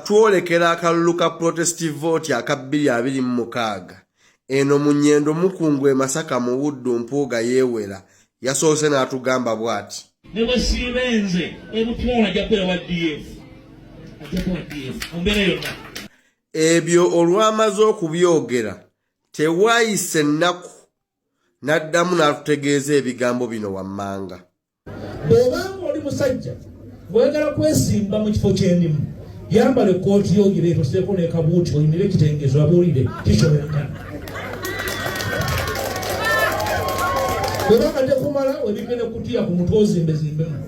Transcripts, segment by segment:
twolekera akalulu ka protest vote aka 2026 eno mu Nnyendo Mukungu e Masaka mu Buddu Mpuuga yeewera yasoose n'atugamba bw'ati ne bwe siibenze emutwala ajja kubeera wa DF ombeera yonna ebyo olwamaze okubyogera tewaayise ennaku n'addamu n'atutegeeza ebigambo bino wammanga. Bw'obanga oli musajja bw'oyagala kwesimba mu kifo ky'endimu yambala ekkooti yo ogireeta oseeko n'ekabuuti oyimire ekitengezo abuulire kisobeka. Bw'obanga tekumala webimbe n'ekutiya ku mutwe ozimbezimbemu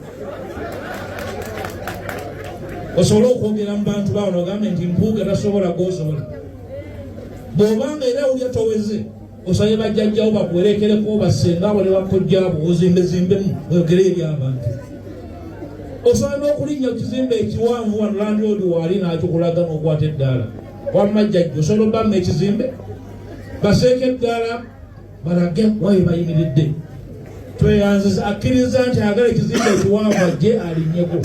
osobola okwogera mu bantu bawo nogambe nti Mpuuga tasobola gw'osobola. Bw'obanga era awulya toweze osabe bajjajjawo bakuwerekereko basenga abo ne bakojjaabo ozimbezimbemu oyogere eri abantu. Osobola n'okulinnya ku kizimbe ekiwanvu wano landlord waali n'akikulaga n'okwata eddaala wamma jjajja osobola obbamu ekizimbe baseeka eddaala balage waye bayimiridde tweyanziza akkiriza nti agala ekizimbe ekiwanvu ajje alinnyeko.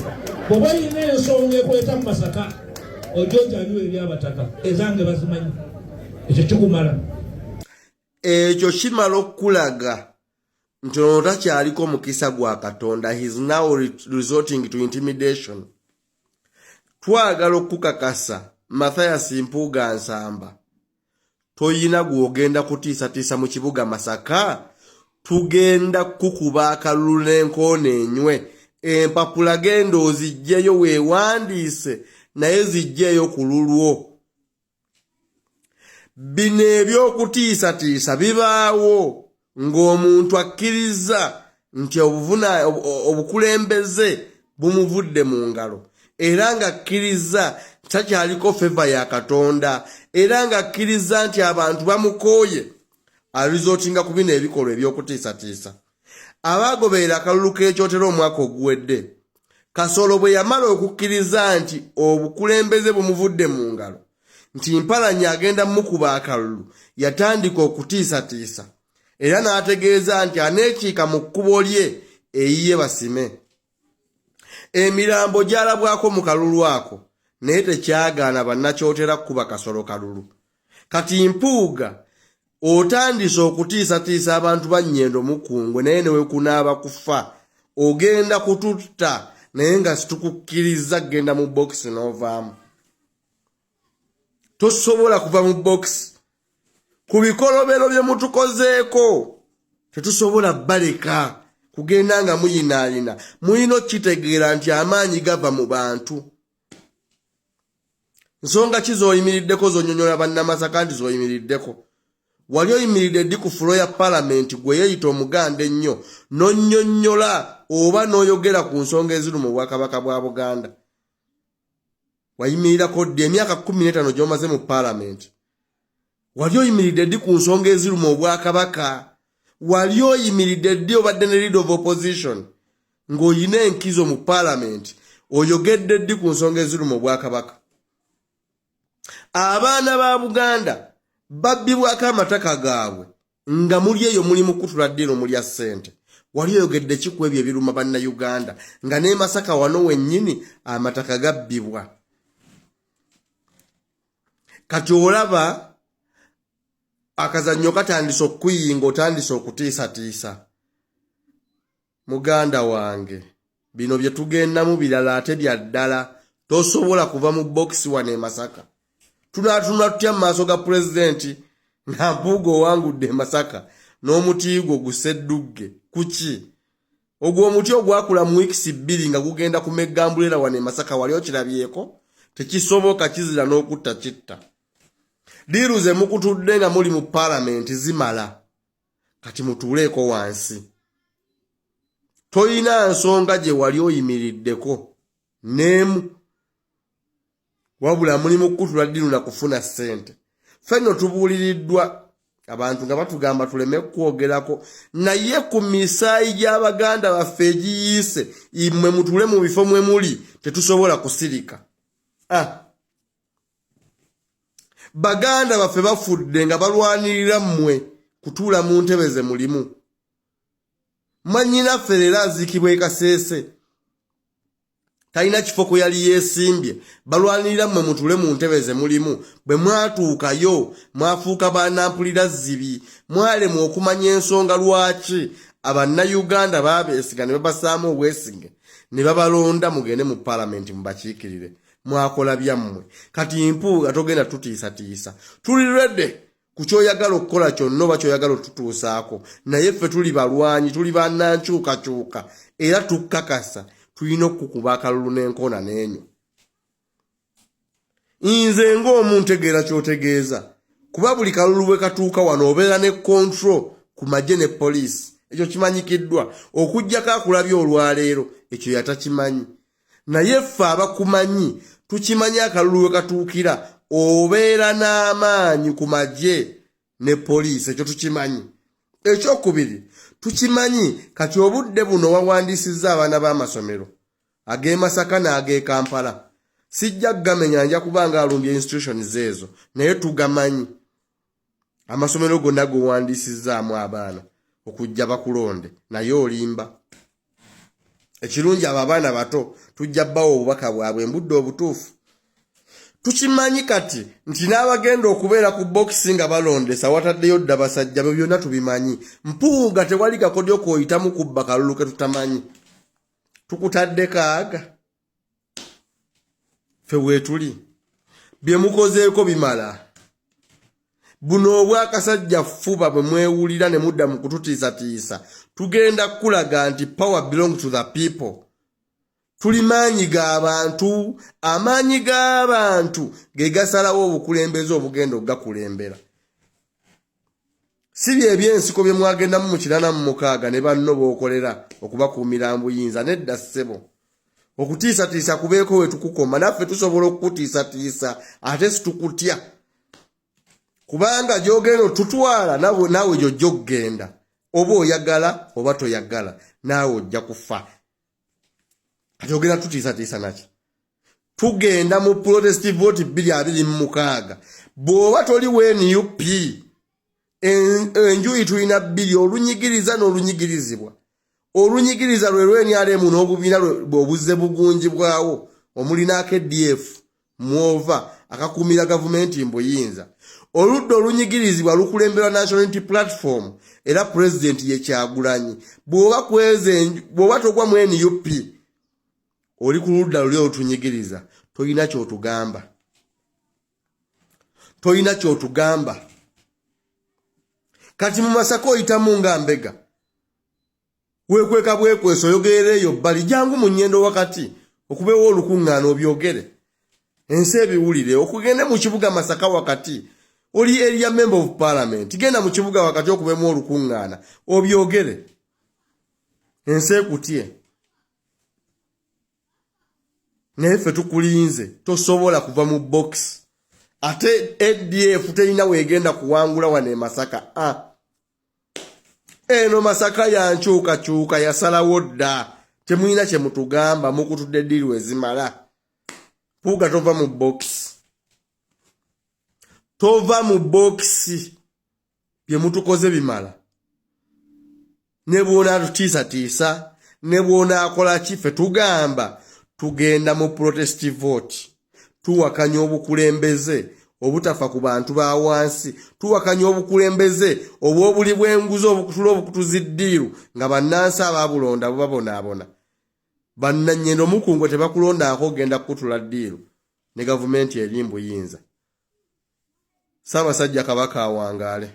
Bw'oba yina ensonga ekweta mu Masaka ojja ojjaliwo eri abataka ezange bazimanyi ekyo kikumala. Ekyo kimala okulaga nti ono takyaliko mukisa gwa Katonda. He is now resorting to intimidation. Twagala okukakasa Mathias Mpuuga Nsamba toyina gw'ogenda kutiisatiisa mu kibuga Masaka. Tugenda kukuba akalulu n'enkoona enywe. Empapula genda ozijjeyo weewandiise naye zijjeyo ku lulwo. Bino eby'okutiisatiisa bibaawo ng'omuntu akkiriza nti obukulembeze bumuvudde mu ngalo era ng'akkiriza takyaliko feva ya Katonda era ng'akkiriza nti abantu bamukooye alizootinga ku bino ebikolwa eby'okutiisatiisa. Abaagoberera akalulu k'ekyotero omwaka oguwedde Kasolo bwe yamala okukkiriza nti obukulembeze bumuvudde mu ngalo nti Mpalanyi agenda mukuba akalulu yatandika okutiisatiisa era n'ategeeza nti aneekiika mu kkubo lye eyiye basime. Emirambo gyalabwako mu kalulu ako naye tekyagaana bannakyotera kuba Kasolo kalulu. Kati Mpuuga otandise okutiisatiisa abantu ba Nnyendo Mukungu naye ne wekunaaba kufa ogenda kututta naye nga situkukkiriza genda mu bokisi n'ovaamu. Tosobola kuva mu bokisi. Ku bikolobero bye mutukozeeko tetusobola baleka kugenda nga muyinaayina. Muyina okitegeera nti amaanyi gava mu bantu. Nsonga ki z'oyimiriddeko z'onyonyola bannamasaka nti z'oyimiriddeko? Wali oyimiridde ddi ku fulo ya palamenti gwe yeeyita omuganda ennyo n'onnyonnyola oba n'oyogera ku nsonga eziri mu Bwakabaka bwa Buganda? Wayimirirako ddi emyaka 15 gy'omaze mu palamenti? Wali oyimiridde ddi ku nsonga eziri mu Bwakabaka? Wali oyimiridde ddi obadde ne leader of opposition ng'oyina enkizo mu palamenti oyogedde ddi ku nsonga eziri mu Bwakabaka? Abaana ba Buganda babbibwako amataka gaabwe nga muli eyo mulimu kutula ddiino mulya ssente. Wali oyogedde ki ku ebyo ebiruma bannayuganda nga ne Masaka wano wennyini amataka gabbibwa? Kati olaba akazannyo katandise okuyinga otandise okutiisatiisa. Muganda wange bino bye tugendamu birala ate bya ddala. Tosobola kuva mu bokisi wane Masaka. Tunatuna tutya mu maaso ga pulezidenti nga Mpuuga owangudde Masaka n'omuti gwo guseddugge kuki? Ogwo omuti ogwakula mu wiikisi 2 nga gugenda kumeggambulera wane Masaka wali okirabyeko? Tekisoboka, kizira n'okutta kitta. Diiru ze mukutudde nga muli mu palamenti zimala. Kati mutuuleeko wansi. Toyina nsonga gye wali oyimiriddeko n'emu. Wabula mulimu kutula ddiino na kufuna ssente. Ffenno tubuuliriddwa abantu nga batugamba tuleme kwogerako naye ku misaayi gy'Abaganda baffe egiyiise imwe mutule mu bifo mwe muli tetusobola kusirika. Baganda baffe bafudde nga balwanirira mmwe kutuula mu ntebe ze mulimu. Manyinaffe leero aziikibwa e Kaseese. talina kifo kwe yali yeesimbye balwanirira mmwe mutule mu ntebe ze mulimu bwe mwatuukayo mwafuuka bannampulira zibi mwalemu okumanya ensonga lwaki abannayuganda baabeesiga ne babasaamu obwesige ne babalonda mugende mu paalamenti mubakiikirire mwakola byammwe kati Mpuuga togenda tutiisatiisa tuli ready ku kyoyagala okukola kyonna oba kyoyagala otutuusaako naye ffe tuli balwanyi tuli bannankyukakyuka era tukkakasa tulina okukuba akalulu n'enkoona n'enyo nze ng'omuntu tegeera ky'otegeeza kuba buli kalulu bwe katuuka wano obeera ne control ku magye ne poliisi ekyo kimanyikiddwa okuggyako akulabya olwaleero ekyo yatakimanyi naye ffe abakumanyi tukimanyi akalulu we katuukira obeera n'amaanyi ku magye ne poliisi ekyo tukimanyi ekyokubiri tukimanyi kati obudde buno wawandiisizza abaana b'amasomero ag'e Masaka n'ag'e Kampala sijja kugamenya nja kubanga alumbye institutions ezo naye tugamanyi amasomero gonna gowandiisizzaamu abaana okujja bakulonde naye olimba ekirungi abo abaana bato tujja bbawo obubaka bwabwe embudde obutuufu tukimanyi kati nti n'abagenda okubeera ku bokisi nga balondesa wataddeyo dda basajja bwe byonna tubimanyi Mpuuga tewali kakodyo k'oyitamu kubba kalulu ke tutamanyi tukutadde kaaga ffe weetuli bye mukozeeko bimala buno obwakasajja fuba bwe mwewulira ne mudda mu kututiisatiisa tugenda kulaga nti power belong to the people tuli maanyi g'abantu amaanyi g'abantu ge gasalawo obukulembeze obugenda okugakulembera si by'ebyensiko bye mwagendamu mu 86 ne banno b'okolera okubakuumira mbuyinza nedda ssebo okutiisatiisa kubeeko we tukukoma naffe tusobola okukutiisatiisa ate situkutya kubanga gy'ogenda otutwala naawe gy'ojja okugenda oba oyagala oba toyagala naawe ojja kufa kati ogenda tutiisatiisa naki tugenda mu protest vote 226 bw'oba toli NUP enjuyi tulina 2 olunyigiriza n'olunyigirizibwa olunyigiriza lwe lw'NRM n'obubiina obuzze bugunji bwawo omulinako EDF mwova akakuumira gavumenti mbuyinza oludda olunyigirizibwa lukulemberwa National Unity Platform era president ye Kyagulanyi bw'oba togwa mu NUP oli ku ludda luli otunyigiriza toyina kyotugamba kati mu Masaka oyitamu nga Mbega weekweka bwekweso oyogereeyo bbali jangu mu nnyendo wakati okubeewo olukuŋŋaana obyogere ensi ebiwulire okugende mu kibuga Masaka wakati oli area member of parliament genda mu kibuga wakati okubeemu olukuŋŋaana obyogere ensi ekutye naye ffe tukulinze tosobola kuva mu box ate ADF terina weegenda kuwangula wane Masaka eno Masaka yankyukakyuka yasalawo dda temulina kye mutugamba mukutudde ddiru ezimala Mpuuga tova mu box bye mutukoze bimala ne bwona atutiisatiisa ne bwona akola ki ffe tugamba tugenda mu protest vote tuwakanya obukulembeze obutafa ku bantu ba wansi tuwakanya obukulembeze obw'obuli bw'enguzi obukutula obukutuziddiiru nga bannansi abaabulonda bubabonaabona bannannyendo mukungwe tebakulondaako ogenda kukutula ddiiru ne gavumenti eri mbuyinza Ssaabasajja Kabaka awangaale.